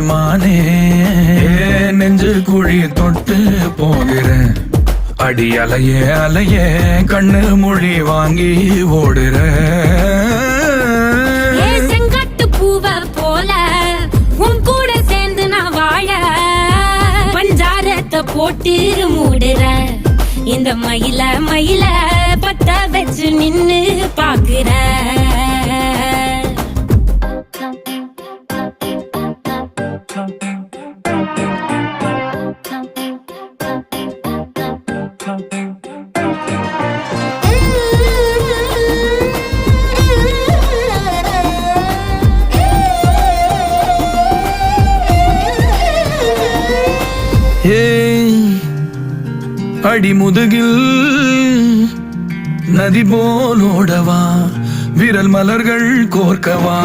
மானே நெஞ்சு குழி தொட்டு போகிறேன் அடி அலையே அலையே கண்ணு மொழி வாங்கி ஓடுற செங்காட்டு பூவ போல உன் கூட சேர்ந்து நான் வாழ பஞ்சாரத்தை போட்டு மூடுற இந்த மயில மயில பத்த வச்சு நின்னு பாக்குற அடி முதுகில் நதி போலோடவா விரல் மலர்கள் கோர்க்கவா